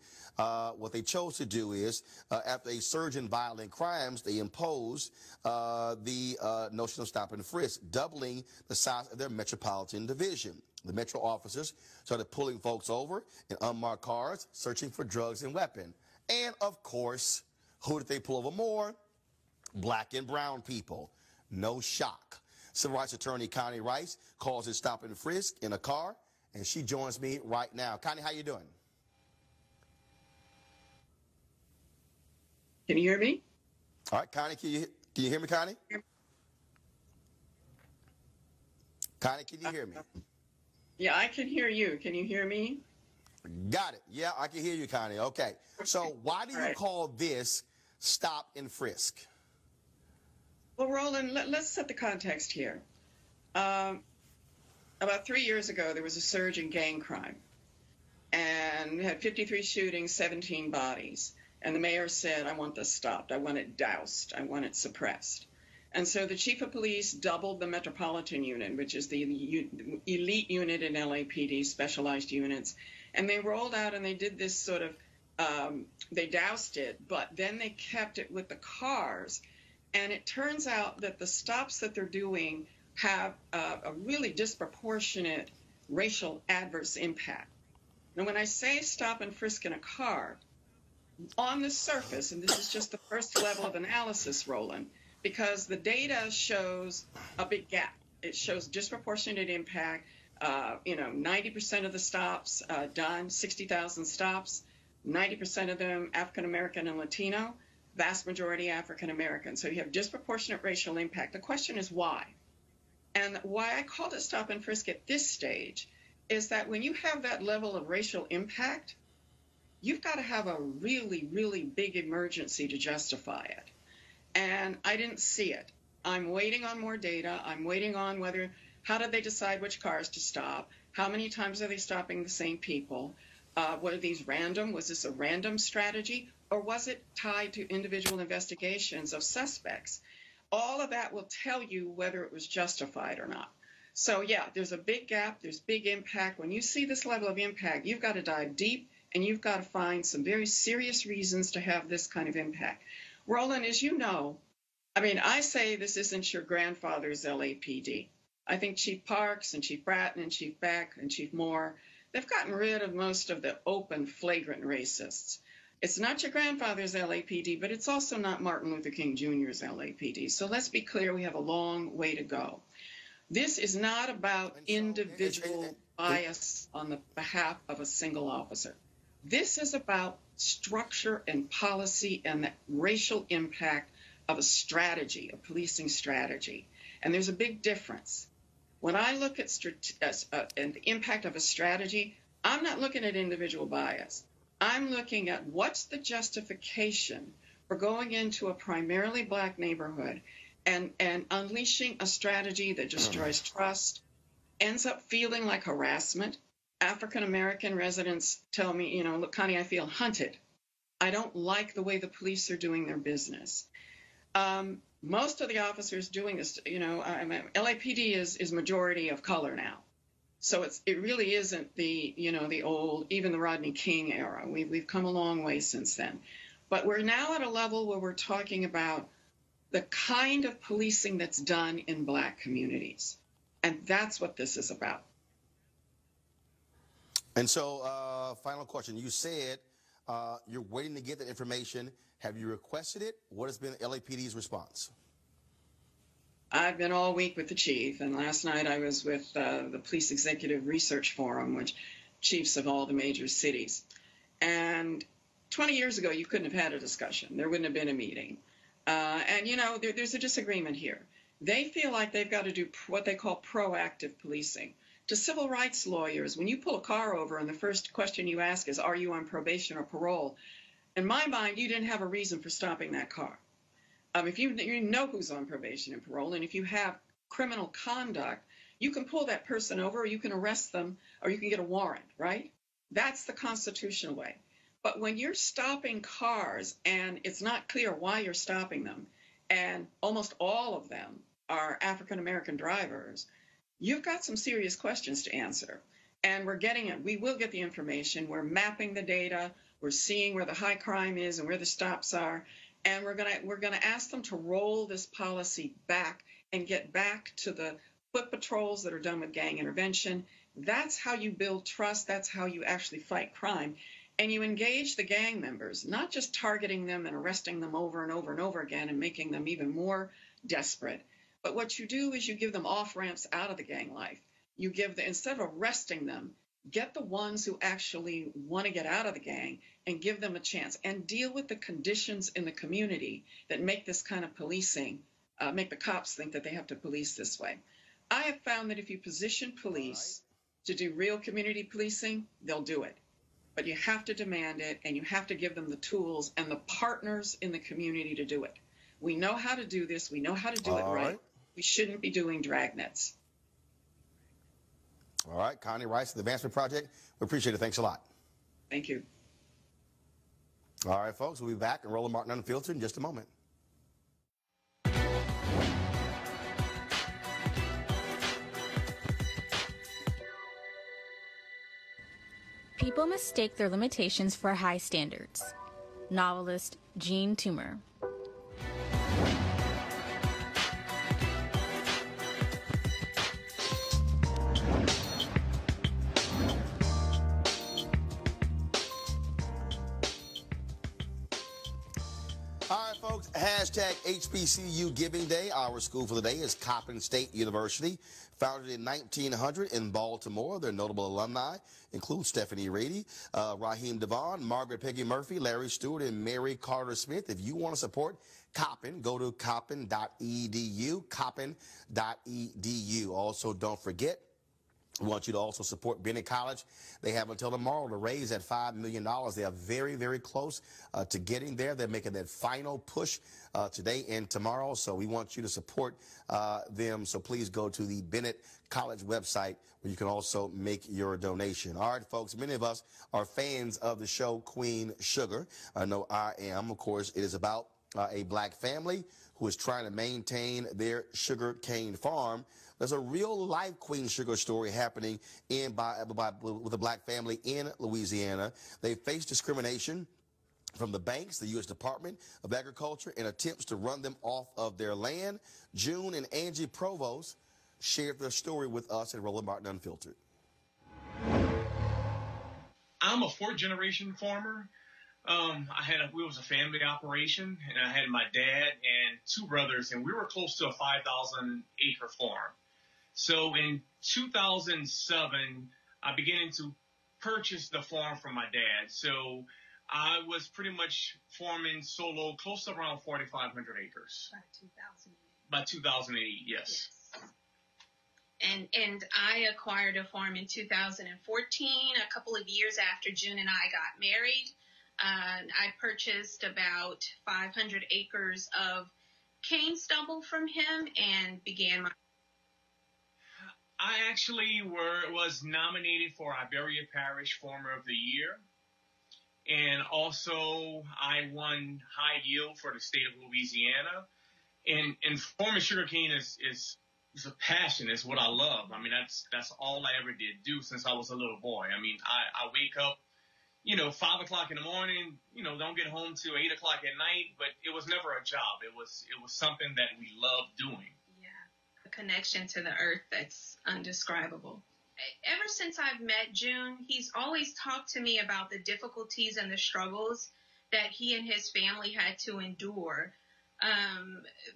what they chose to do is, after a surge in violent crimes, they imposed the notion of stop and frisk, doubling the size of their metropolitan division. The metro officers started pulling folks over in unmarked cars, searching for drugs and weapons. And, of course, who did they pull over more? Black and brown people. No shock. Civil rights attorney Connie Rice calls it stop and frisk in a car, and she joins me right now. Connie, how you doing? Can you hear me? All right, Connie, can you hear me, Connie? Connie, can you hear me? Yeah, I can hear you. Can you hear me? Got it. Yeah, I can hear you, Connie. Okay. So why do you call this stop and frisk? Well, Roland, let's set the context here. About 3 years ago, there was a surge in gang crime. And we had 53 shootings, 17 bodies. And the mayor said, I want this stopped. I want it doused. I want it suppressed. And so the chief of police doubled the Metropolitan Unit, which is the elite unit in LAPD, specialized units. And they rolled out and they did this sort of, they doused it, but then they kept it with the cars. And it turns out that the stops that they're doing have a really disproportionate racial adverse impact. Now, when I say stop and frisk in a car, on the surface, and this is just the first level of analysis, Roland, because the data shows a big gap. It shows disproportionate impact. 90% of the stops done, 60,000 stops, 90% of them African-American and Latino, vast majority African-American. So you have disproportionate racial impact. The question is why? And why I called it stop and frisk at this stage is that when you have that level of racial impact, you've got to have a really, really big emergency to justify it. And I didn't see it. I'm waiting on more data. I'm waiting on how did they decide which cars to stop? How many times are they stopping the same people? Were these random? Was this a random strategy? Or was it tied to individual investigations of suspects? All of that will tell you whether it was justified or not. So, yeah, there's a big gap. There's big impact. When you see this level of impact, you've got to dive deep, and you've got to find some very serious reasons to have this kind of impact. Roland, as you know, I say this isn't your grandfather's LAPD. I think Chief Parks and Chief Bratton and Chief Beck and Chief Moore, they've gotten rid of most of the open, flagrant racists. It's not your grandfather's LAPD, but it's also not Martin Luther King Jr.'s LAPD. So let's be clear, we have a long way to go. This is not about individual bias on the behalf of a single officer. This is about structure and policy and the racial impact of a strategy, a policing strategy. And there's a big difference. When I look at and the impact of a strategy, I'm not looking at individual bias. I'm looking at what's the justification for going into a primarily black neighborhood and unleashing a strategy that destroys trust, ends up feeling like harassment. African-American residents tell me, look, Connie, I feel hunted. I don't like the way the police are doing their business. Most of the officers doing this, LAPD is majority of color now. So it really isn't the old, even the Rodney King era. We've come a long way since then. But we're now at a level where we're talking about the kind of policing that's done in black communities. And that's what this is about. And so, final question. You said you're waiting to get that information. Have you requested it? What has been LAPD's response? I've been all week with the chief, and last night I was with the Police Executive Research Forum, which chiefs of all the major cities. And 20 years ago, you couldn't have had a discussion. There wouldn't have been a meeting. There's a disagreement here. They feel like they've got to do what they call proactive policing. To civil rights lawyers, when you pull a car over and the first question you ask is, are you on probation or parole? In my mind, you didn't have a reason for stopping that car. If you know who's on probation and parole, and if you have criminal conduct, you can pull that person over, or you can arrest them, or you can get a warrant, right? That's the constitutional way. But when you're stopping cars and it's not clear why you're stopping them, and almost all of them are African-American drivers, you've got some serious questions to answer. And we're getting it. We will get the information. We're mapping the data. We're seeing where the high crime is and where the stops are. And we're gonna ask them to roll this policy back and get back to the foot patrols that are done with gang intervention. That's how you build trust. That's how you actually fight crime. And you engage the gang members, not just targeting them and arresting them over and over and over again and making them even more desperate. But what you do is you give them off-ramps out of the gang life. You give the, instead of arresting them, get the ones who actually want to get out of the gang and give them a chance and deal with the conditions in the community that make this kind of policing, make the cops think that they have to police this way. I have found that if you position police to do real community policing, they'll do it. But you have to demand it, and you have to give them the tools and the partners in the community to do it. We know how to do this. We know how to do it right. We shouldn't be doing dragnets. All right, Connie Rice, the Advancement Project. We appreciate it. Thanks a lot. Thank you. All right, folks, we'll be back and Roland Martin Unfiltered in just a moment. People mistake their limitations for high standards. Novelist Jean Toomer. All right, folks, hashtag HBCU Giving Day. Our school for the day is Coppin State University. Founded in 1900 in Baltimore, their notable alumni include Stephanie Rady, Raheem Devon, Margaret Peggy Murphy, Larry Stewart, and Mary Carter Smith. If you want to support Coppin, go to coppin.edu, coppin.edu. Also, don't forget, we want you to also support Bennett College. They have until tomorrow to raise that $5 million. They are very, very close to getting there. They're making that final push today and tomorrow. So we want you to support them. So please go to the Bennett College website where you can also make your donation. All right, folks, many of us are fans of the show Queen Sugar. I know I am. Of course, it is about a black family who is trying to maintain their sugar cane farm. There's a real-life Queen Sugar story happening with a black family in Louisiana. They face discrimination from the banks, the U.S. Department of Agriculture, in attempts to run them off of their land. June and Angie Provost shared their story with us at Roland Martin Unfiltered. I'm a fourth-generation farmer. We was a family operation, and I had my dad and two brothers, and we were close to a 5,000-acre farm. So in 2007, I began to purchase the farm from my dad. So I was pretty much farming solo, close to around 4,500 acres. By 2008, yes. And I acquired a farm in 2014, a couple of years after June and I got married. I purchased about 500 acres of cane stubble from him and began my... I actually was nominated for Iberia Parish Farmer of the Year. And also I won high yield for the state of Louisiana. And farming sugarcane is a passion. It's what I love. I mean, that's all I ever did do since I was a little boy. I mean, I wake up, 5 o'clock in the morning, don't get home till 8 o'clock at night, but it was never a job. It was something that we loved doing. A connection to the earth that's undescribable. Ever since I've met June, he's always talked to me about the difficulties and the struggles that he and his family had to endure,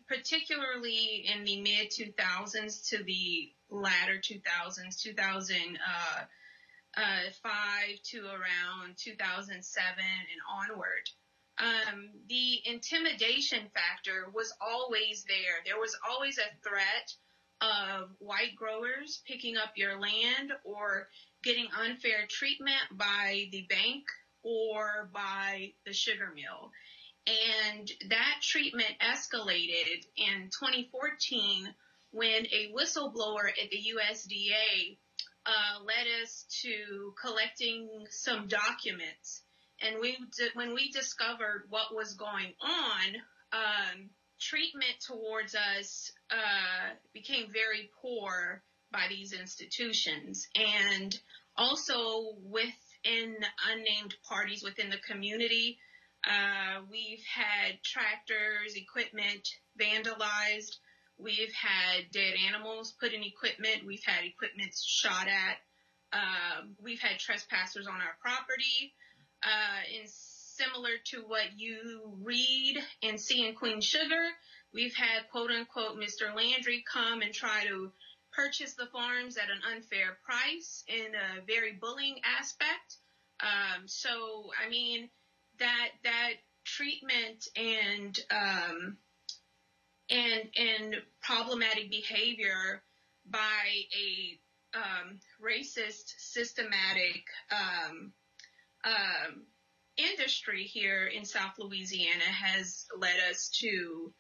particularly in the mid-2000s to the latter 2000s, 2005 to around 2007 and onward. The intimidation factor was always there. There was always a threat of white growers picking up your land or getting unfair treatment by the bank or by the sugar mill. And that treatment escalated in 2014 when a whistleblower at the USDA led us to collecting some documents. And when we discovered what was going on, treatment towards us became very poor by these institutions. And Also, within unnamed parties within the community, we've had tractors, equipment vandalized. We've had dead animals put in equipment. We've had equipment shot at. We've had trespassers on our property. And similar to what you read and see in Queen Sugar, we've had, quote unquote, Mr. Landry come and try to purchase the farms at an unfair price in a very bullying aspect. So, I mean, that treatment and problematic behavior by a racist, systematic industry here in South Louisiana has led us to,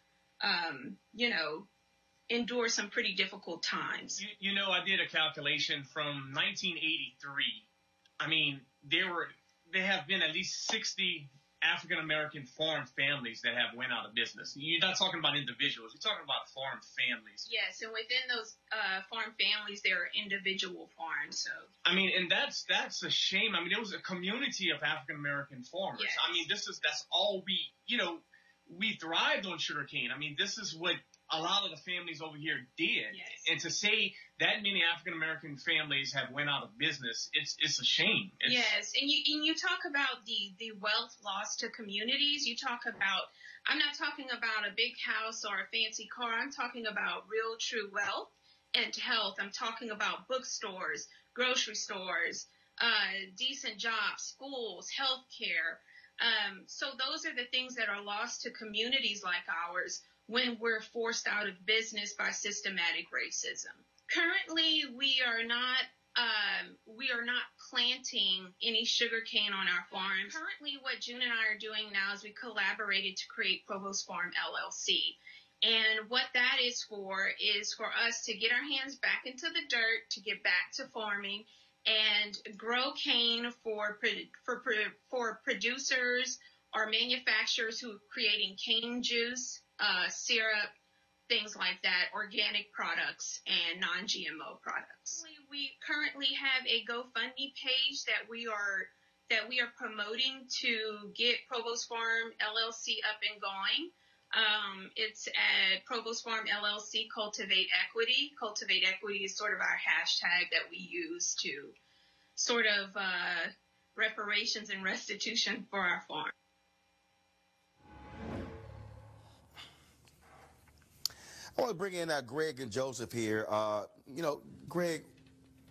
endure some pretty difficult times. I did a calculation from 1983. I mean, there have been at least 60 African-American farm families that have went out of business. You're not talking about individuals. You're talking about farm families. Yes, and within those farm families, there are individual farms. So I mean, and that's a shame. I mean, there was a community of African-American farmers. Yes. I mean, that's all we thrived on sugarcane. I mean, this is what a lot of the families over here did. Yes. And to say that many African-American families have went out of business, it's a shame. Yes, and you talk about the wealth lost to communities. You talk about, I'm not talking about a big house or a fancy car. I'm talking about real, true wealth and health. I'm talking about bookstores, grocery stores, decent jobs, schools, healthcare. So those are the things that are lost to communities like ours when we're forced out of business by systematic racism. Currently, we are not planting any sugarcane on our farms. Currently, what June and I are doing now is we collaborated to create Provost Farm LLC. And what that is for us to get our hands back into the dirt, to get back to farming, and grow cane for producers or manufacturers who are creating cane juice, syrup, things like that, organic products and non-GMO products. We currently have a GoFundMe page that we are promoting to get Provost Farm LLC up and going. It's at Provost Farm LLC Cultivate Equity. Cultivate Equity is sort of our hashtag that we use to sort of reparations and restitution for our farm. I want to bring in Greg and Joseph here. Greg,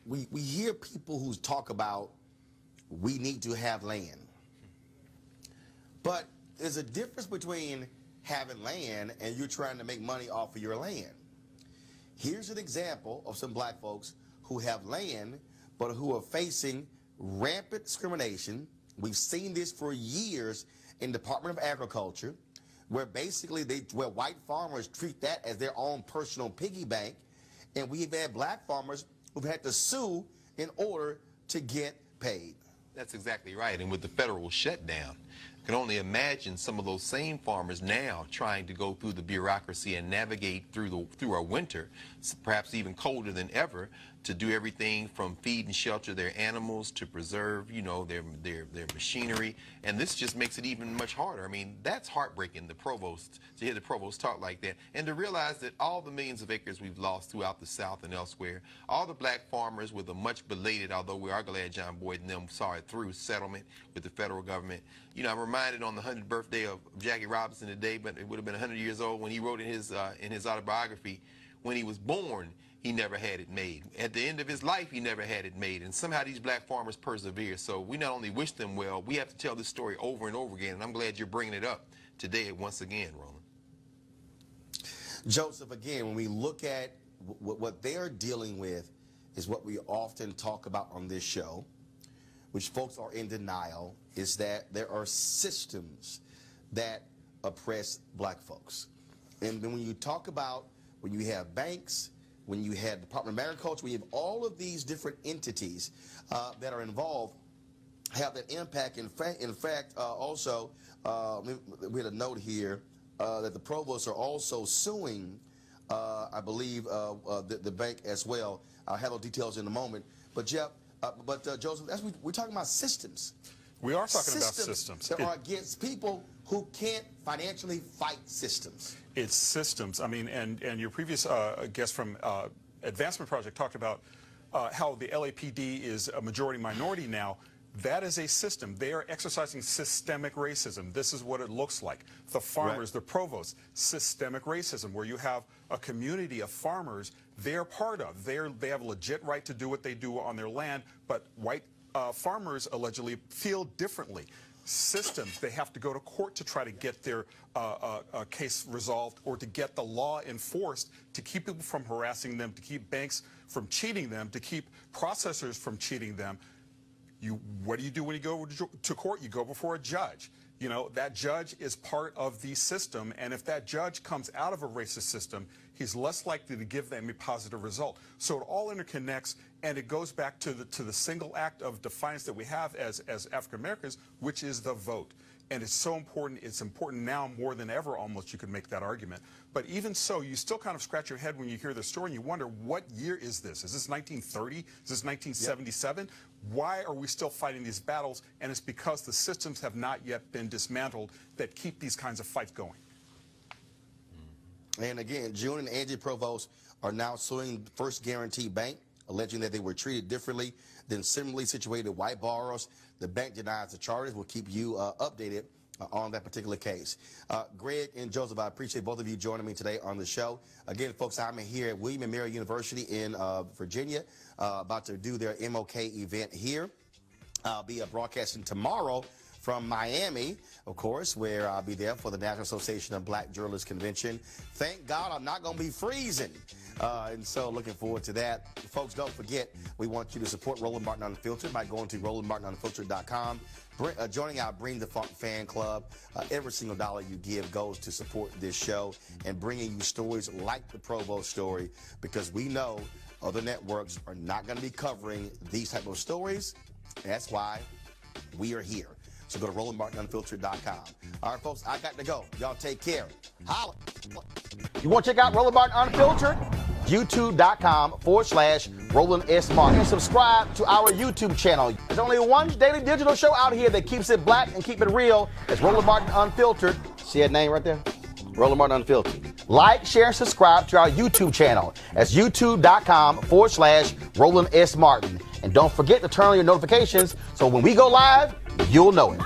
we hear people who talk about we need to have land. But there's a difference between having land and you're trying to make money off of your land. Here's an example of some black folks who have land but who are facing rampant discrimination. We've seen this for years in the Department of Agriculture, where basically where white farmers treat that as their own personal piggy bank, and we've had black farmers who've had to sue in order to get paid. That's exactly right. And with the federal shutdown, I can only imagine some of those same farmers now trying to go through the bureaucracy and navigate through our winter, perhaps even colder than ever, to do everything from feed and shelter their animals to preserve, their machinery. And this just makes it even much harder. I mean, that's heartbreaking, to hear the provost talk like that, and to realize that all the millions of acres we've lost throughout the South and elsewhere, all the black farmers with a much belated, although we are glad John Boyd and them saw it through, settlement with the federal government. I'm reminded on the 100th birthday of Jackie Robinson today, but it would have been 100 years old when he wrote in his autobiography, when he was born, he never had it made. At the end of his life, he never had it made. And somehow these black farmers persevere. So we not only wish them well, we have to tell this story over and over again. And I'm glad you're bringing it up today once again, Roland. Joseph, again, when we look at what they are dealing with is what we often talk about on this show, which folks are in denial, is that there are systems that oppress black folks. And when you talk about when you have banks, when you have Department of Agriculture, when you have all of these different entities that are involved, have that impact. In fact, also, we had a note here that the provosts are also suing, I believe, the bank as well. I'll have those details in a moment. But Jeff, But Joseph, we're talking about systems. We are talking about systems. That are against people who can't financially fight systems. It's systems. I mean, and your previous guest from Advancement Project talked about how the LAPD is a majority minority now. That is a system. They are exercising systemic racism. This is what it looks like. The farmers, the provosts, systemic racism, where you have a community of farmers they're part of. They have a legit right to do what they do on their land, but white farmers allegedly feel differently. Systems, they have to go to court to try to get their case resolved or to get the law enforced to keep people from harassing them, to keep banks from cheating them, to keep processors from cheating them. What do you do when you go to court? You go before a judge. You know, that judge is part of the system, and if that judge comes out of a racist system, he's less likely to give them a positive result. So it all interconnects, and it goes back to the single act of defiance that we have as African Americans, which is the vote. And it's so important. It's important now more than ever, almost, you could make that argument. But even so, you still kind of scratch your head when you hear the story and you wonder, what year is this? Is this 1930? Is this 1977? Yep. Why are we still fighting these battles? And it's because the systems have not yet been dismantled that keep these kinds of fights going. And again, June and Angie Provost are now suing First Guarantee Bank, alleging that they were treated differently than similarly situated white borrowers. The bank denies the charges. We'll keep you updated on that particular case. Greg and Joseph, I appreciate both of you joining me today on the show. Again, folks, I'm here at William & Mary University in Virginia, about to do their MOK event here. I'll be broadcasting tomorrow from Miami, of course, where I'll be there for the National Association of Black Journalists Convention. Thank God I'm not going to be freezing. And so looking forward to that. Folks, don't forget, we want you to support Roland Martin Unfiltered by going to RolandMartinUnfiltered.com. Joining our Bring the Funk fan club. Every single dollar you give goes to support this show and bringing you stories like the Provost story, because we know other networks are not going to be covering these type of stories. That's why we are here. So go to RolandMartinUnfiltered.com. All right, folks, I got to go. Y'all take care. Holla. You want to check out Roland Martin Unfiltered? YouTube.com/Roland S. Martin. And subscribe to our YouTube channel. There's only one daily digital show out here that keeps it black and keep it real. It's Roland Martin Unfiltered. See that name right there? Roland Martin Unfiltered. Like, share, and subscribe to our YouTube channel. That's YouTube.com/Roland S. Martin. And don't forget to turn on your notifications so when we go live, you'll know it.